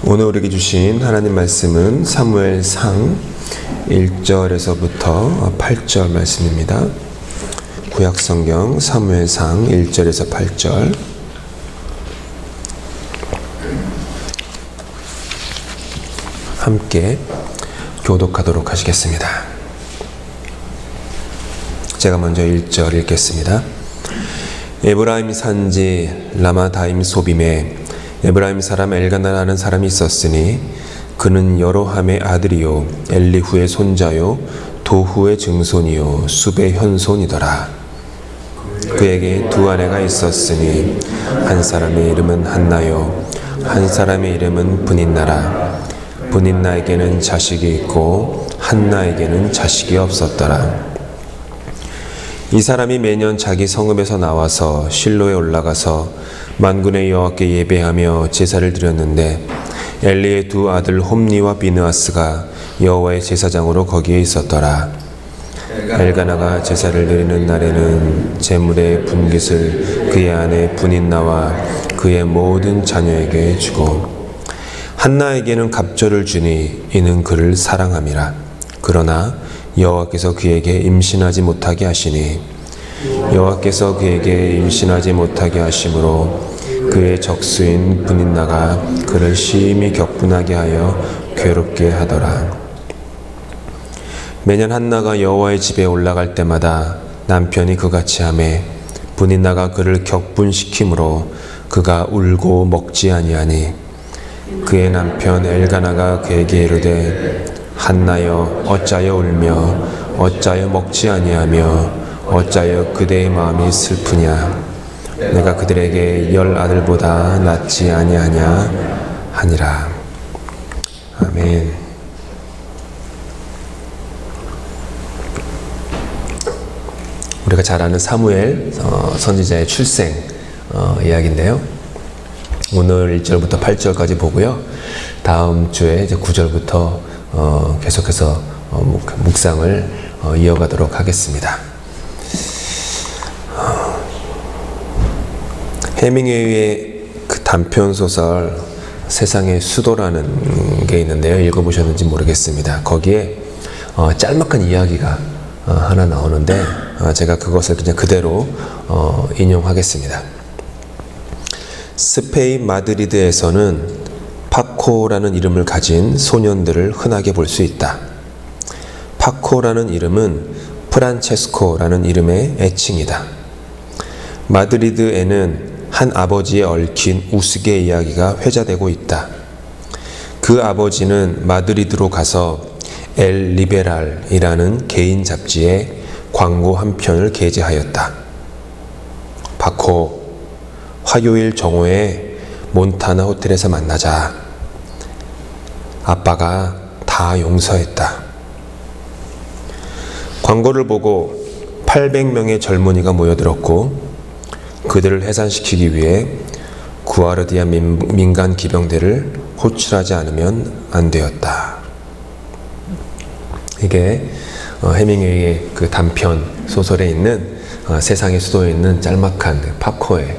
오늘 우리에게 주신 하나님 말씀은 사무엘상 1절에서부터 8절 말씀입니다. 구약성경 사무엘상 1절에서 8절. 함께 교독하도록 하시겠습니다. 제가 먼저 1절 읽겠습니다. 에브라임 산지 라마다임 소빔에 에브라임 사람 엘가나라는 사람이 있었으니 그는 여로함의 아들이요 엘리후의 손자요 도후의 증손이요 숲의 현손이더라. 그에게 두 아내가 있었으니 한 사람의 이름은 한나요 한 사람의 이름은 브닌나라. 브닌나에게는 자식이 있고 한나에게는 자식이 없었더라. 이 사람이 매년 자기 성읍에서 나와서 실로에 올라가서 만군의 여호와께 예배하며 제사를 드렸는데 엘리의 두 아들 홈니와 비느하스가 여호와의 제사장으로 거기에 있었더라. 엘가나가 제사를 드리는 날에는 제물의 분깃을 그의 아내 브닌나와 그의 모든 자녀에게 주고 한나에게는 갑절을 주니 이는 그를 사랑함이라. 그러나 여호와께서 그에게 임신하지 못하게 하시니 여호와께서 그에게 임신하지 못하게 하심으로 그의 적수인 브닌나가 그를 심히 격분하게 하여 괴롭게 하더라. 매년 한나가 여호와의 집에 올라갈 때마다 남편이 그같이 하매 브닌나가 그를 격분시키므로 그가 울고 먹지 아니하니 그의 남편 엘가나가 그에게 이르되 한나여 어찌하여 울며 어찌하여 먹지 아니하며 어찌하여 그대의 마음이 슬프냐. 내가 그들에게 10 아들보다 낫지 아니하냐 하니라. 아멘. 우리가 잘 아는 사무엘 선지자의 출생 이야기인데요. 오늘 1절부터 8절까지 보고요. 다음 주에 이제 9절부터 계속해서 묵상을 이어가도록 하겠습니다. 해밍웨이의 그 단편 소설 세상의 수도라는 게 있는데요. 읽어보셨는지 모르겠습니다. 거기에 짤막한 이야기가 하나 나오는데 제가 그것을 그냥 그대로 인용하겠습니다. 스페인 마드리드에서는 파코라는 이름을 가진 소년들을 흔하게 볼 수 있다. 파코라는 이름은 프란체스코라는 이름의 애칭이다. 마드리드에는 한 아버지의 얽힌 우스개 이야기가 회자되고 있다. 그 아버지는 마드리드로 가서 엘 리베랄이라는 개인 잡지에 광고 한 편을 게재하였다. 파코, 화요일 정오에 몬타나 호텔에서 만나자. 아빠가 다 용서했다. 광고를 보고 800명의 젊은이가 모여들었고 그들을 해산시키기 위해 구아르디아 민간 기병대를 호출하지 않으면 안 되었다. 이게 해밍웨이의 그 단편 소설에 있는 세상의 수도에 있는 짤막한 파코의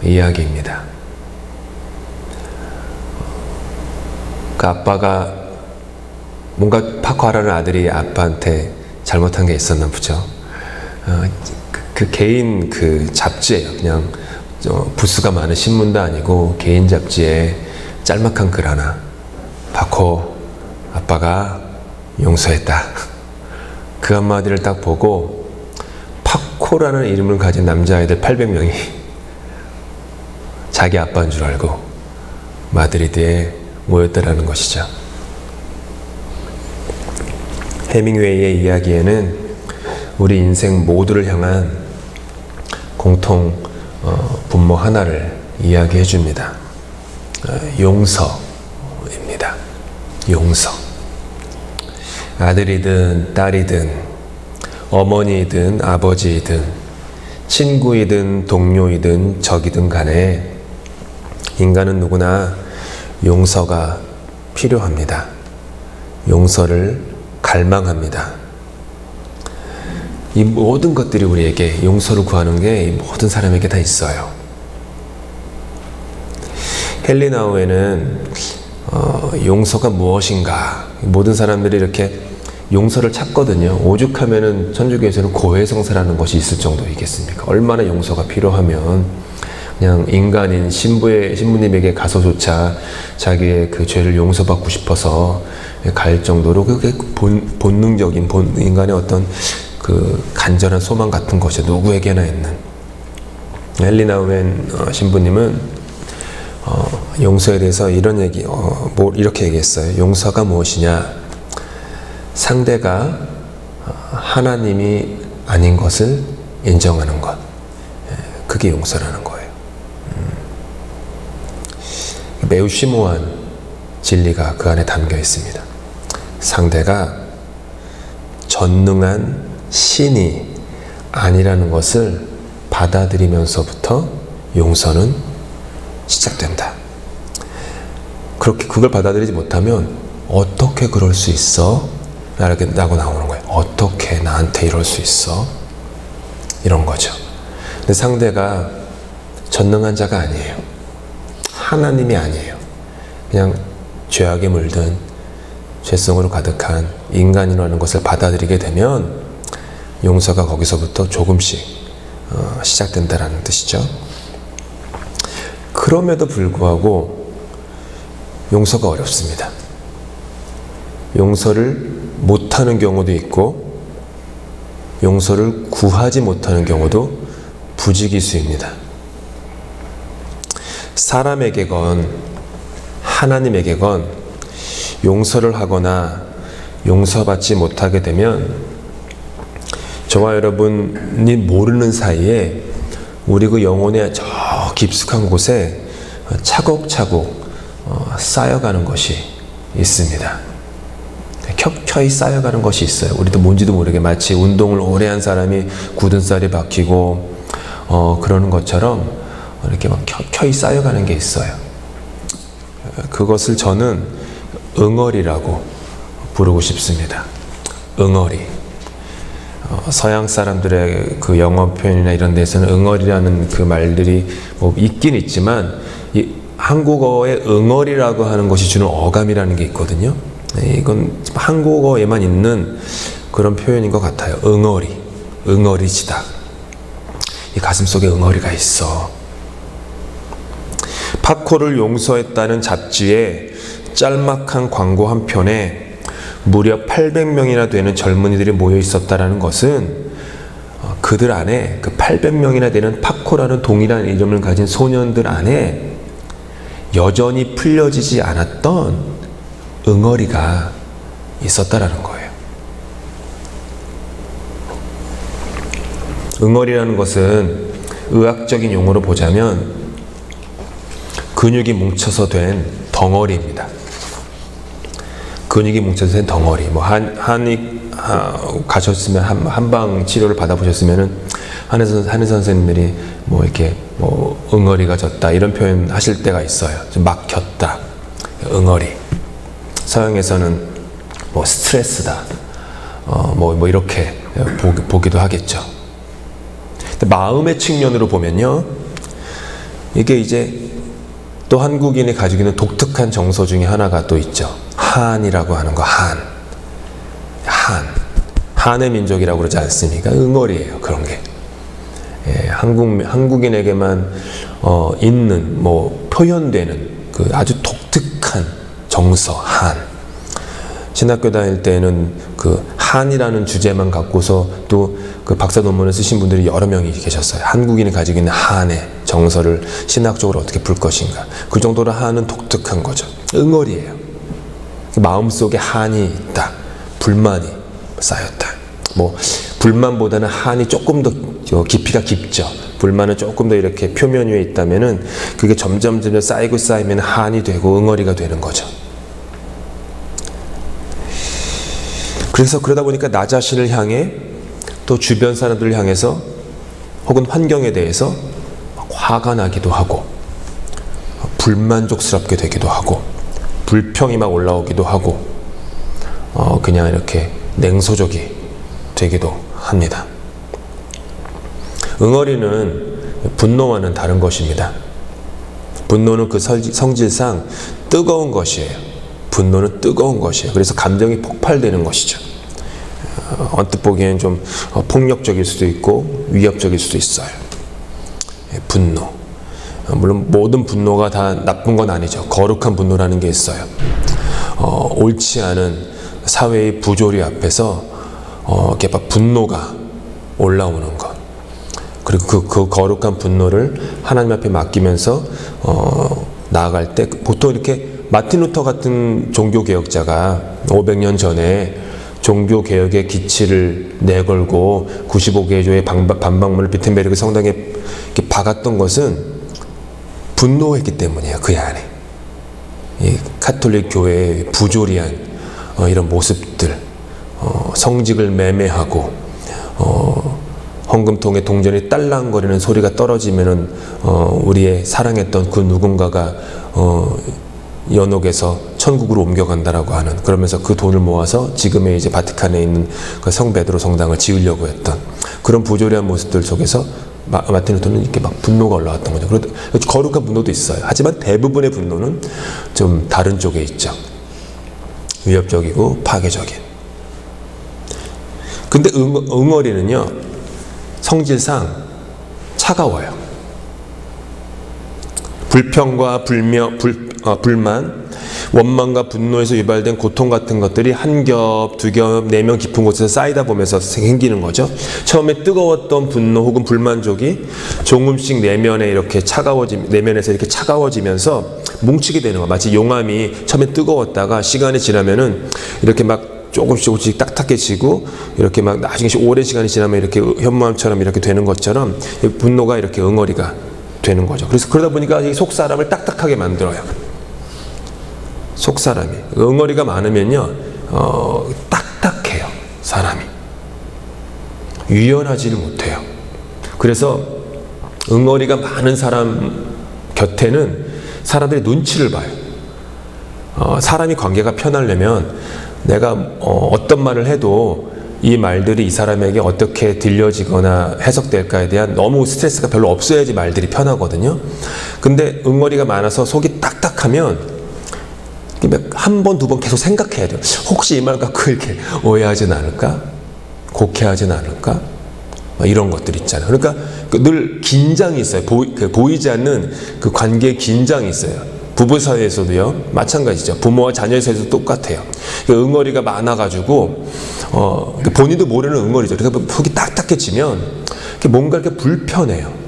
이야기입니다. 그 아빠가 뭔가 파코하라는 아들이 아빠한테 잘못한 게 있었나 보죠. 그 개인 그 잡지예요. 그냥 부수가 많은 신문도 아니고 개인 잡지에 짤막한 글 하나. 파코, 아빠가 용서했다. 그 한마디를 딱 보고 파코라는 이름을 가진 남자아이들 800명이 자기 아빠인 줄 알고 마드리드에 모였다라는 것이죠. 해밍웨이의 이야기에는 우리 인생 모두를 향한 공통 분모 하나를 이야기해 줍니다. 용서입니다. 용서. 아들이든 딸이든 어머니이든 아버지이든 친구이든 동료이든 적이든 간에 인간은 누구나 용서가 필요합니다. 용서를 갈망합니다. 이 모든 것들이 우리에게 용서를 구하는 게 이 모든 사람에게 다 있어요. 헨리나우에는 용서가 무엇인가, 모든 사람들이 이렇게 용서를 찾거든요. 오죽하면은 천주교에서는 고해성사라는 것이 있을 정도이겠습니까? 얼마나 용서가 필요하면 그냥 인간인 신부님에게 가서조차 자기의 그 죄를 용서받고 싶어서 갈 정도로 그게 본능적인 인간의 어떤 그 간절한 소망 같은 것이 누구에게나 있는. 헨리나우엔 신부님은 용서에 대해서 이렇게 얘기했어요. 용서가 무엇이냐? 상대가 하나님이 아닌 것을 인정하는 것. 그게 용서라는 거예요. 매우 심오한 진리가 그 안에 담겨 있습니다. 상대가 전능한 신이 아니라는 것을 받아들이면서부터 용서는 시작된다. 그렇게 그걸 받아들이지 못하면 어떻게 그럴 수 있어? 라고 나오는 거예요. 어떻게 나한테 이럴 수 있어? 이런 거죠. 근데 상대가 전능한 자가 아니에요. 하나님이 아니에요. 그냥 죄악에 물든 죄성으로 가득한 인간이라는 것을 받아들이게 되면 용서가 거기서부터 조금씩 시작된다는 뜻이죠. 그럼에도 불구하고 용서가 어렵습니다. 용서를 못하는 경우도 있고 용서를 구하지 못하는 경우도 부지기수입니다. 사람에게건 하나님에게건 용서를 하거나 용서받지 못하게 되면 저와 여러분이 모르는 사이에 우리 그 영혼의 저 깊숙한 곳에 차곡차곡 쌓여가는 것이 있습니다. 켜켜이 쌓여가는 것이 있어요. 우리도 뭔지도 모르게 마치 운동을 오래 한 사람이 굳은 살이 박히고 그러는 것처럼 이렇게 막 켜켜이 쌓여가는 게 있어요. 그것을 저는 응어리라고 부르고 싶습니다. 응어리. 서양 사람들의 그 영어 표현이나 이런 데서는 응어리라는 그 말들이 뭐 있긴 있지만 이 한국어의 응어리라고 하는 것이 주는 어감이라는 게 있거든요. 이건 한국어에만 있는 그런 표현인 것 같아요. 응어리, 응어리지다. 이 가슴속에 응어리가 있어. 파코를 용서했다는 잡지에 짤막한 광고 한 편에 무려 800명이나 되는 젊은이들이 모여 있었다라는 것은 그들 안에 그 800명이나 되는 파코라는 동일한 이름을 가진 소년들 안에 여전히 풀려지지 않았던 응어리가 있었다라는 거예요. 응어리라는 것은 의학적인 용어로 보자면 근육이 뭉쳐서 된 덩어리입니다. 근육이 뭉쳐서 된 덩어리. 뭐 한의 가셨으면 한방 치료를 받아보셨으면은 한의 선생님들이 뭐 이렇게 뭐 응어리가 졌다 이런 표현 하실 때가 있어요. 좀 막혔다. 응어리. 서양에서는 뭐 스트레스다. 뭐 이렇게 보기도 하겠죠. 근데 마음의 측면으로 보면요. 이게 이제 또 한국인이 가지고 있는 독특한 정서 중에 하나가 또 있죠. 한이라고 하는 거, 한의 민족이라고 그러지 않습니까? 응어리예요, 그런 게. 예, 한국인에게만 있는, 뭐, 표현되는 그 아주 독특한 정서, 한. 신학교 다닐 때는 그 한이라는 주제만 갖고서 또 그 박사 논문을 쓰신 분들이 여러 명이 계셨어요. 한국인이 가지고 있는 한의 정서를 신학적으로 어떻게 풀 것인가. 그 정도로 한은 독특한 거죠. 응어리예요. 마음속에 한이 있다. 불만이 쌓였다. 뭐 불만보다는 한이 조금 더 깊이가 깊죠. 불만은 조금 더 이렇게 표면 위에 있다면은 그게 점점 쌓이고 쌓이면 한이 되고 응어리가 되는 거죠. 그래서 그러다 보니까 나 자신을 향해 또 주변 사람들을 향해서 혹은 환경에 대해서 화가 나기도 하고 불만족스럽게 되기도 하고 불평이 막 올라오기도 하고 그냥 이렇게 냉소적이 되기도 합니다. 응어리는 분노와는 다른 것입니다. 분노는 그 성질상 뜨거운 것이에요. 분노는 뜨거운 것이에요. 그래서 감정이 폭발되는 것이죠. 언뜻 보기엔 좀 폭력적일 수도 있고 위협적일 수도 있어요. 분노. 물론 모든 분노가 다 나쁜 건 아니죠. 거룩한 분노라는 게 있어요. 옳지 않은 사회의 부조리 앞에서 이렇게 막 분노가 올라오는 것. 그리고 그 거룩한 분노를 하나님 앞에 맡기면서 나아갈 때 보통 이렇게 마틴 루터 같은 종교개혁자가 500년 전에 종교개혁의 기치를 내걸고 95개조의 반박문을 비텐베르크 성당에 이렇게 박았던 것은 분노했기 때문이에요. 그 안에 이 카톨릭 교회의 부조리한 이런 모습들, 성직을 매매하고 헌금통에 동전이 딸랑거리는 소리가 떨어지면은 우리의 사랑했던 그 누군가가 연옥에서 천국으로 옮겨간다라고 하는, 그러면서 그 돈을 모아서 지금의 이제 바티칸에 있는 그 성 베드로 성당을 지으려고 했던 그런 부조리한 모습들 속에서 마틴 루터는 이렇게 막 분노가 올라왔던 거죠. 거룩한 분노도 있어요. 하지만 대부분의 분노는 좀 다른 쪽에 있죠. 위협적이고 파괴적인. 근데 응어리는요, 성질상 차가워요. 불평과 불만, 원망과 분노에서 유발된 고통 같은 것들이 한 겹, 두 겹, 내면 깊은 곳에서 쌓이다 보면서 생기는 거죠. 처음에 뜨거웠던 분노 혹은 불만족이 조금씩 내면에 이렇게 내면에서 이렇게 차가워지면서 뭉치게 되는 거. 마치 용암이 처음에 뜨거웠다가 시간이 지나면은 이렇게 막 조금씩 딱딱해지고 이렇게 막 나중에 오랜 시간이 지나면 이렇게 현무암처럼 이렇게 되는 것처럼 분노가 이렇게 응어리가 되는 거죠. 그래서 그러다 보니까 이 속 사람을 딱딱하게 만들어요. 속 사람이 응어리가 많으면요, 딱딱해요. 사람이 유연하지를 못해요. 그래서 응어리가 많은 사람 곁에는 사람들이 눈치를 봐요. 사람이 관계가 편하려면 내가 어떤 말을 해도 이 말들이 이 사람에게 어떻게 들려지거나 해석될까에 대한 너무 스트레스가 별로 없어야지 말들이 편하거든요. 근데 응어리가 많아서 속이 딱딱하면 한 번, 두 번 계속 생각해야 돼요. 혹시 이 말 갖고 이렇게 오해하진 않을까? 곡해하진 않을까? 이런 것들 있잖아요. 그러니까 늘 긴장이 있어요. 보이지 않는 그 관계에 긴장이 있어요. 부부 사이에서도요, 마찬가지죠. 부모와 자녀 사이에서도 똑같아요. 응어리가 많아가지고, 본인도 모르는 응어리죠. 그러니까 속이 딱딱해지면 뭔가 이렇게 불편해요.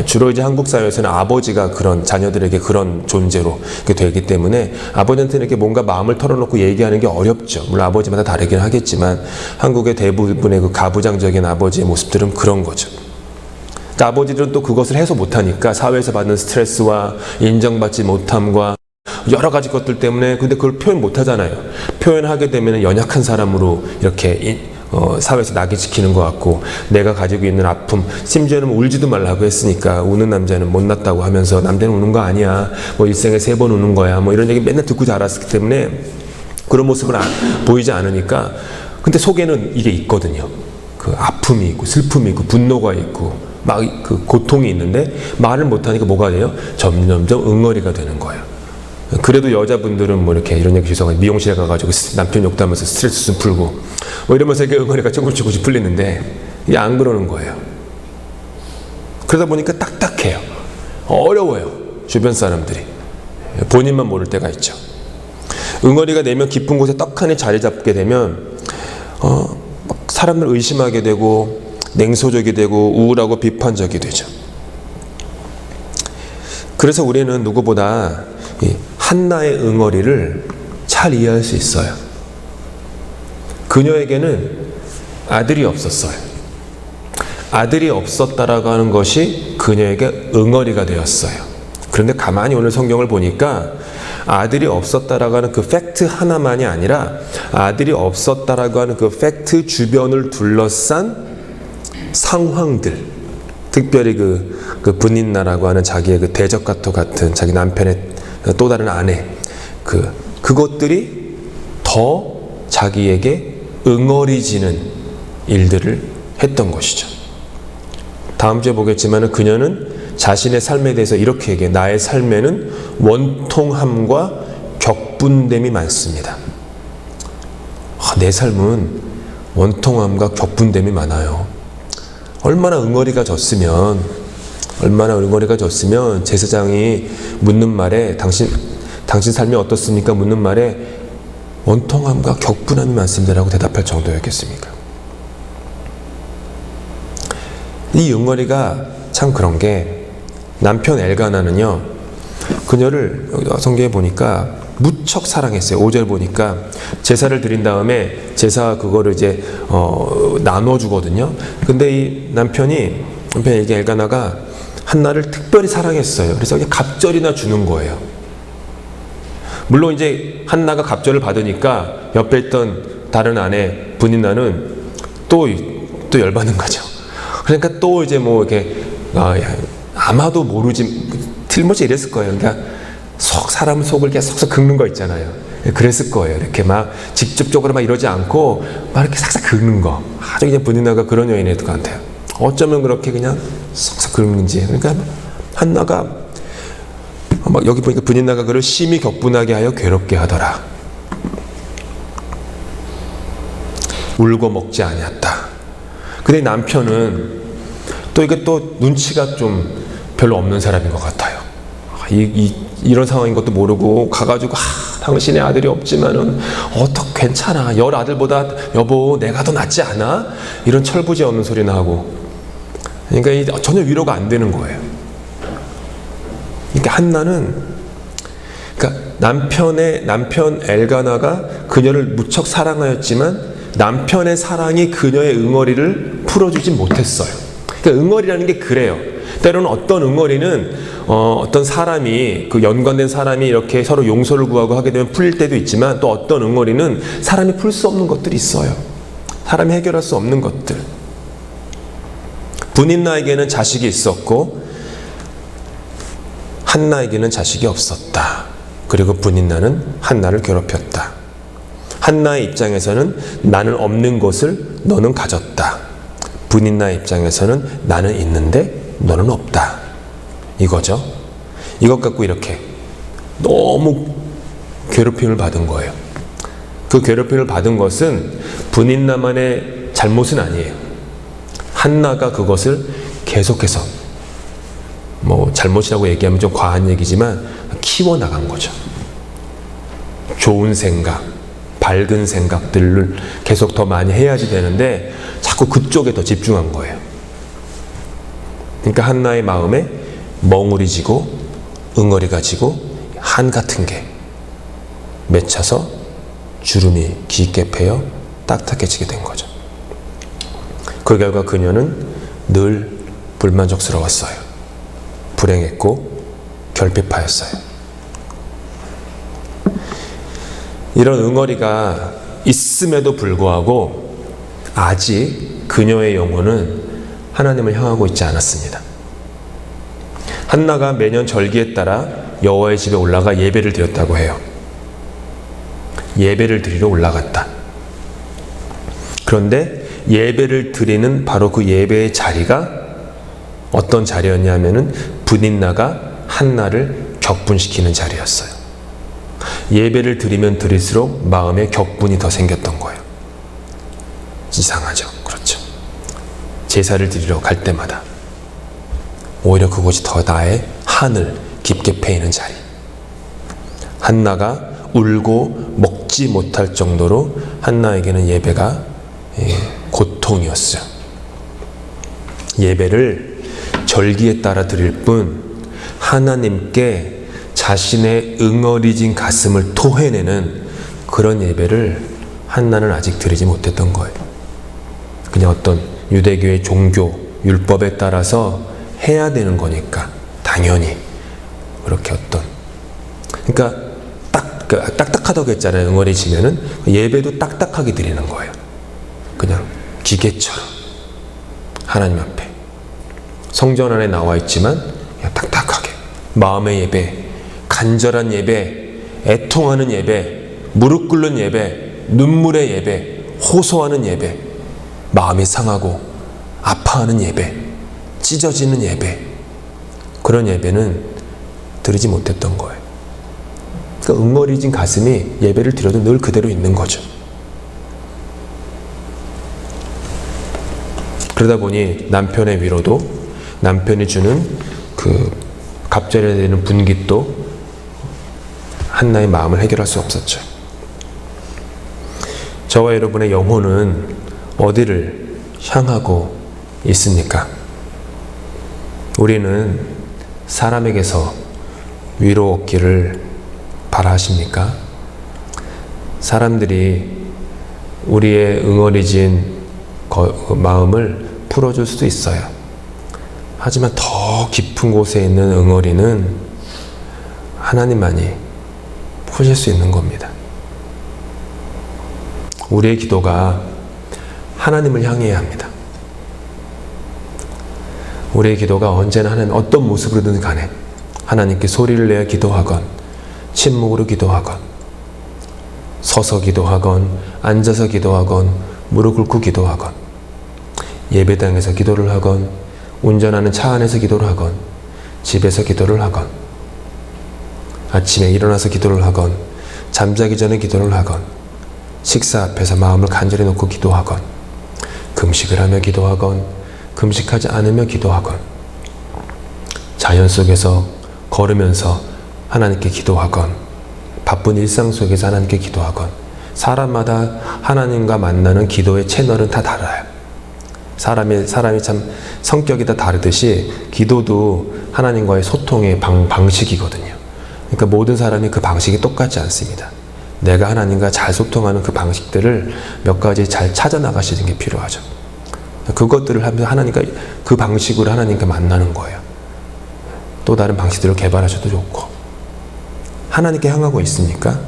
주로 이제 한국 사회에서는 아버지가 그런 자녀들에게 그런 존재로 되기 때문에 아버지한테는 이렇게 뭔가 마음을 털어놓고 얘기하는 게 어렵죠. 물론 아버지마다 다르긴 하겠지만 한국의 대부분의 그 가부장적인 아버지의 모습들은 그런 거죠. 그러니까 아버지들은 또 그것을 해소 못하니까 사회에서 받는 스트레스와 인정받지 못함과 여러 가지 것들 때문에 근데 그걸 표현 못하잖아요. 표현하게 되면 연약한 사람으로 이렇게 사회에서 낙인시키는 것 같고, 내가 가지고 있는 아픔, 심지어는 울지도 말라고 했으니까 우는 남자는 못났다고 하면서 남자는 우는 거 아니야, 뭐 일생에 3번 우는 거야, 뭐 이런 얘기 맨날 듣고 자랐기 때문에 그런 모습을 보이지 않으니까, 근데 속에는 이게 있거든요. 그 아픔이 있고 슬픔이 있고 분노가 있고 막 그 고통이 있는데 말을 못하니까 뭐가 돼요? 점점점 응어리가 되는 거예요. 그래도 여자분들은 뭐 이렇게 이런 얘기 주성하게 미용실에 가가지고 남편 욕하면서 스트레스 좀 풀고 뭐 이러면서 이렇게 응어리가 조금씩 풀리는데 이게 안 그러는 거예요. 그러다 보니까 딱딱해요. 어려워요. 주변 사람들이. 본인만 모를 때가 있죠. 응어리가 내면 깊은 곳에 떡하니 자리 잡게 되면 막 사람을 의심하게 되고 냉소적이 되고 우울하고 비판적이 되죠. 그래서 우리는 누구보다 이 한나의 응어리를 잘 이해할 수 있어요. 그녀에게는 아들이 없었어요. 아들이 없었다라고 하는 것이 그녀에게 응어리가 되었어요. 그런데 가만히 오늘 성경을 보니까 아들이 없었다라고 하는 그 팩트 하나만이 아니라 아들이 없었다라고 하는 그 팩트 주변을 둘러싼 상황들, 특별히 그 분인나라고 하는 자기의 그 대적과도 같은 자기 남편의 또 다른 아내, 그것들이 더 자기에게 응어리지는 일들을 했던 것이죠. 다음 주에 보겠지만 그녀는 자신의 삶에 대해서 이렇게 얘기해요. 나의 삶에는 원통함과 격분됨이 많습니다. 내 삶은 원통함과 격분됨이 많아요. 얼마나 응어리가 졌으면 제사장이 묻는 말에 당신 삶이 어떻습니까? 묻는 말에 원통함과 격분함이 많습니다라고 대답할 정도였겠습니까? 이 응어리가 참 그런 게, 남편 엘가나는요, 그녀를 성경에 보니까 무척 사랑했어요. 5절 보니까 제사를 드린 다음에 제사 그거를 이제 나눠주거든요. 근데 이 남편이 엘가나가 한나를 특별히 사랑했어요. 그래서 그냥 갑절이나 주는 거예요. 물론 이제 한나가 갑절을 받으니까 옆에 있던 다른 아내 분인나는 또 열받는 거죠. 그러니까 또 이제 뭐 이렇게 아마도 모르지 틀림없이 이랬을 거예요. 그러니까 사람 속을 이렇게 쏙쏙 긁는 거 있잖아요. 그랬을 거예요. 이렇게 막 직접적으로 막 이러지 않고 막 이렇게 싹싹 긁는 거. 아주 그냥 분인나가 그런 여인이었던 것 같아요. 어쩌면 그렇게 그냥 쏙쏙 긁는지. 그러니까 한나가 막 여기 보니까 분인나가 그를 심히 격분하게 하여 괴롭게 하더라. 울고 먹지 아니었다. 근데 남편은 또 이게 또 눈치가 좀 별로 없는 사람인 것 같아요. 이런 상황인 것도 모르고 가가지고 당신의 아들이 없지만은 괜찮아. 10아들보다 여보 내가 더 낫지 않아? 이런 철부지 없는 소리나 하고. 그러니까 전혀 위로가 안 되는 거예요. 그러니까 한나는, 그러니까 남편 엘가나가 그녀를 무척 사랑하였지만 남편의 사랑이 그녀의 응어리를 풀어주지 못했어요. 그러니까 응어리라는 게 그래요. 때로는 어떤 응어리는 어떤 사람이, 그 연관된 사람이 이렇게 서로 용서를 구하고 하게 되면 풀릴 때도 있지만, 또 어떤 응어리는 사람이 풀 수 없는 것들이 있어요. 사람이 해결할 수 없는 것들. 분인나에게는 자식이 있었고 한나에게는 자식이 없었다. 그리고 분인나는 한나를 괴롭혔다. 한나의 입장에서는 나는 없는 것을 너는 가졌다. 분인나의 입장에서는 나는 있는데 너는 없다. 이거죠. 이것 갖고 이렇게 너무 괴롭힘을 받은 거예요. 그 괴롭힘을 받은 것은 분인나만의 잘못은 아니에요. 한나가 그것을 계속해서, 뭐 잘못이라고 얘기하면 좀 과한 얘기지만 키워나간 거죠. 좋은 생각, 밝은 생각들을 계속 더 많이 해야지 되는데 자꾸 그쪽에 더 집중한 거예요. 그러니까 한나의 마음에 멍울이 지고 응어리가 지고 한 같은 게 맺혀서 주름이 깊게 패여 딱딱해지게 된 거죠. 그 결과 그녀는 늘 불만족스러웠어요. 불행했고 결핍하였어요. 이런 응어리가 있음에도 불구하고 아직 그녀의 영혼은 하나님을 향하고 있지 않았습니다. 한나가 매년 절기에 따라 여호와의 집에 올라가 예배를 드렸다고 해요. 예배를 드리러 올라갔다. 그런데 예배를 드리는 바로 그 예배의 자리가 어떤 자리였냐면은 분인나가 한나를 격분시키는 자리였어요. 예배를 드리면 드릴수록 마음에 격분이 더 생겼던 거예요. 이상하죠. 그렇죠. 제사를 드리러 갈 때마다 오히려 그곳이 더 나의 한을 깊게 패이는 자리. 한나가 울고 먹지 못할 정도로 한나에게는 예배가 고통이었어요. 예배를 절기에 따라 드릴 뿐 하나님께 자신의 응어리진 가슴을 토해내는 그런 예배를 한나는 아직 드리지 못했던 거예요. 그냥 어떤 유대교의 종교, 율법에 따라서 해야 되는 거니까 당연히 그렇게 어떤, 그러니까 딱딱하다고 했잖아요. 응어리지면은 예배도 딱딱하게 드리는 거예요. 그냥 기계처럼 하나님 앞에 성전 안에 나와 있지만 그냥 딱딱하게 마음의 예배, 간절한 예배, 애통하는 예배, 무릎 꿇는 예배, 눈물의 예배, 호소하는 예배, 마음이 상하고 아파하는 예배, 찢어지는 예배, 그런 예배는 드리지 못했던 거예요. 그러니까 응어리진 가슴이 예배를 드려도 늘 그대로 있는 거죠. 그러다 보니 남편의 위로도, 남편이 주는 그 갑절에 되는 분깃도 한나의 마음을 해결할 수 없었죠. 저와 여러분의 영혼은 어디를 향하고 있습니까? 우리는 사람에게서 위로 얻기를 바라십니까? 사람들이 우리의 응어리진 마음을 풀어줄 수도 있어요. 하지만 더 깊은 곳에 있는 응어리는 하나님만이 푸실 수 있는 겁니다. 우리의 기도가 하나님을 향해야 합니다. 우리의 기도가 언제나 하나님 어떤 모습으로든 간에 하나님께 소리를 내어 기도하건, 침묵으로 기도하건, 서서 기도하건, 앉아서 기도하건, 무릎 꿇고 기도하건, 예배당에서 기도를 하건, 운전하는 차 안에서 기도를 하건, 집에서 기도를 하건, 아침에 일어나서 기도를 하건, 잠자기 전에 기도를 하건, 식사 앞에서 마음을 간절히 놓고 기도하건, 금식을 하며 기도하건, 금식하지 않으며 기도하건, 자연 속에서 걸으면서 하나님께 기도하건, 바쁜 일상 속에서 하나님께 기도하건, 사람마다 하나님과 만나는 기도의 채널은 다 달라요. 사람이 참 성격이 다 다르듯이 기도도 하나님과의 소통의 방식이거든요. 그러니까 모든 사람이 그 방식이 똑같지 않습니다. 내가 하나님과 잘 소통하는 그 방식들을 몇 가지 잘 찾아 나가시는 게 필요하죠. 그것들을 하면서 하나님과 그 방식으로 하나님과 만나는 거예요. 또 다른 방식들을 개발하셔도 좋고. 하나님께 향하고 있습니까?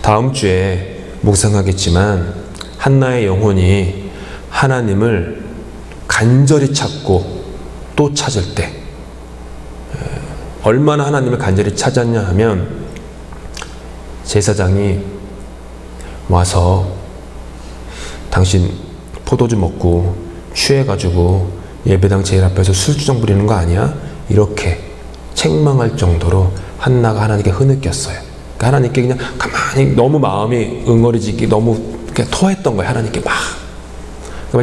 다음 주에 묵상하겠지만 한나의 영혼이 하나님을 간절히 찾고 또 찾을 때 얼마나 하나님을 간절히 찾았냐 하면 제사장이 와서 당신 포도주 먹고 취해가지고 예배당 제일 앞에서 술주정 부리는 거 아니야? 이렇게 책망할 정도로 한나가 하나님께 흐느꼈어요. 그러니까 하나님께 그냥 가만히 너무 마음이 응어리지기 너무 토했던 거예요. 하나님께 막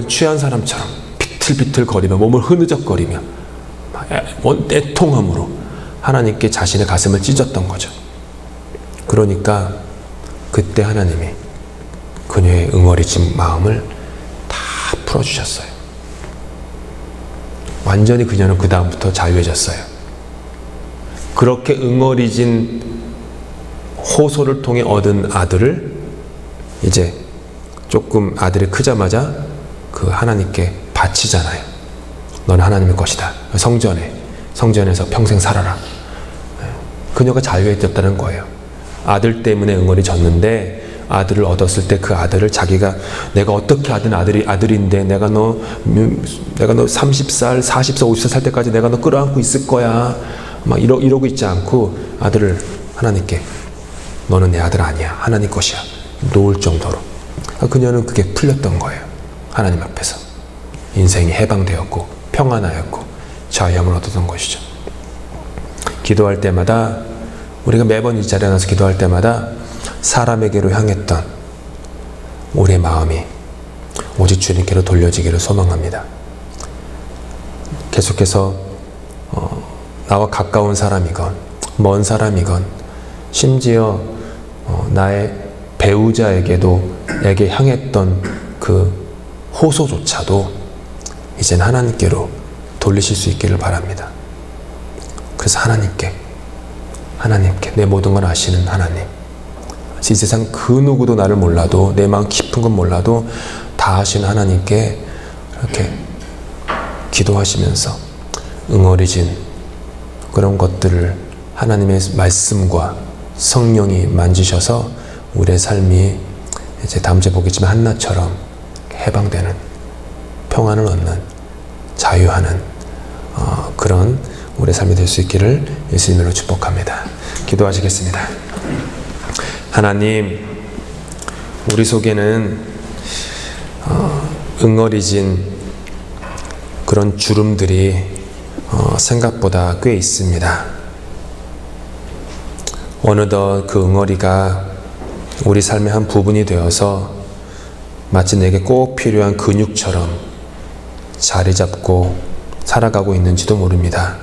취한 사람처럼 비틀비틀 거리며 몸을 흐느적거리며 애통함으로 하나님께 자신의 가슴을 찢었던 거죠. 그러니까 그때 하나님이 그녀의 응어리진 마음을 다 풀어주셨어요. 완전히 그녀는 그 다음부터 자유해졌어요. 그렇게 응어리진 호소를 통해 얻은 아들을 이제 조금 아들이 크자마자 그 하나님께 바치잖아요. 너는 하나님의 것이다. 성전에서 평생 살아라. 그녀가 자유해졌다는 거예요. 아들 때문에 응어리졌는데 아들을 얻었을 때 그 아들을 자기가 내가 어떻게 아든 아들인데 내가 너 30살, 40살, 50살 살 때까지 내가 너 끌어안고 있을 거야. 막 이러고 있지 않고 아들을 하나님께 너는 내 아들 아니야. 하나님 것이야. 놓을 정도로. 그녀는 그게 풀렸던 거예요. 하나님 앞에서. 인생이 해방되었고 평안하였고 자유함을 얻었던 것이죠. 기도할 때마다 우리가 매번 이 자리에 나서 기도할 때마다 사람에게로 향했던 우리의 마음이 오직 주님께로 돌려지기를 소망합니다. 계속해서 나와 가까운 사람이건 먼 사람이건 심지어 나의 배우자에게 향했던 그 호소조차도 이제는 하나님께로 돌리실 수 있기를 바랍니다. 그래서 하나님께 내 모든 걸 아시는 하나님, 이 세상 그 누구도 나를 몰라도 내 마음 깊은 건 몰라도 다 아시는 하나님께 이렇게 기도하시면서 응어리진 그런 것들을 하나님의 말씀과 성령이 만지셔서 우리의 삶이 이제 다음 주에 보겠지만 한나처럼 해방되는, 평안을 얻는, 자유하는 그런 우리의 삶이 될 수 있기를 예수님으로 축복합니다. 기도하시겠습니다. 하나님, 우리 속에는 응어리진 그런 주름들이 생각보다 꽤 있습니다. 어느덧 그 응어리가 우리 삶의 한 부분이 되어서 마치 내게 꼭 필요한 근육처럼 자리 잡고 살아가고 있는지도 모릅니다.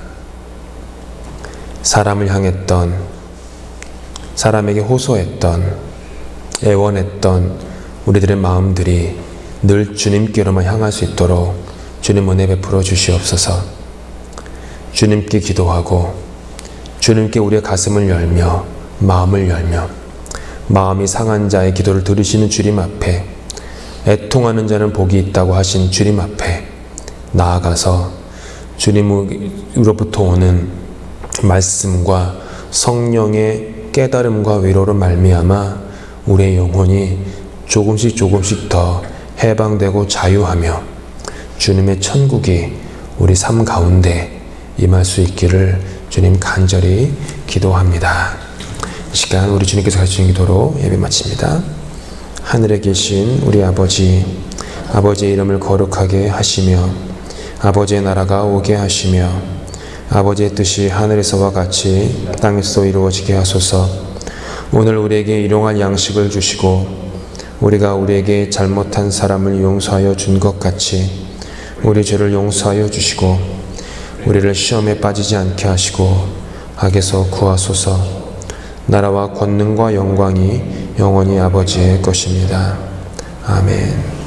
사람을 향했던, 사람에게 호소했던, 애원했던 우리들의 마음들이 늘 주님께로만 향할 수 있도록 주님 은혜 베풀어 주시옵소서. 주님께 기도하고 주님께 우리의 가슴을 열며 마음을 열며 마음이 상한 자의 기도를 들으시는 주님 앞에, 애통하는 자는 복이 있다고 하신 주님 앞에 나아가서 주님으로부터 오는 말씀과 성령의 깨달음과 위로로 말미암아 우리의 영혼이 조금씩 더 해방되고 자유하며 주님의 천국이 우리 삶 가운데 임할 수 있기를 주님 간절히 기도합니다. 이 시간 우리 주님께서 가르치신 기도로 예배 마칩니다. 하늘에 계신 우리 아버지, 아버지의 이름을 거룩하게 하시며 아버지의 나라가 오게 하시며 아버지의 뜻이 하늘에서와 같이 땅에서 이루어지게 하소서. 오늘 우리에게 일용할 양식을 주시고 우리가 우리에게 잘못한 사람을 용서하여 준 것 같이 우리 죄를 용서하여 주시고 우리를 시험에 빠지지 않게 하시고 악에서 구하소서. 나라와 권능과 영광이 영원히 아버지의 것입니다. 아멘.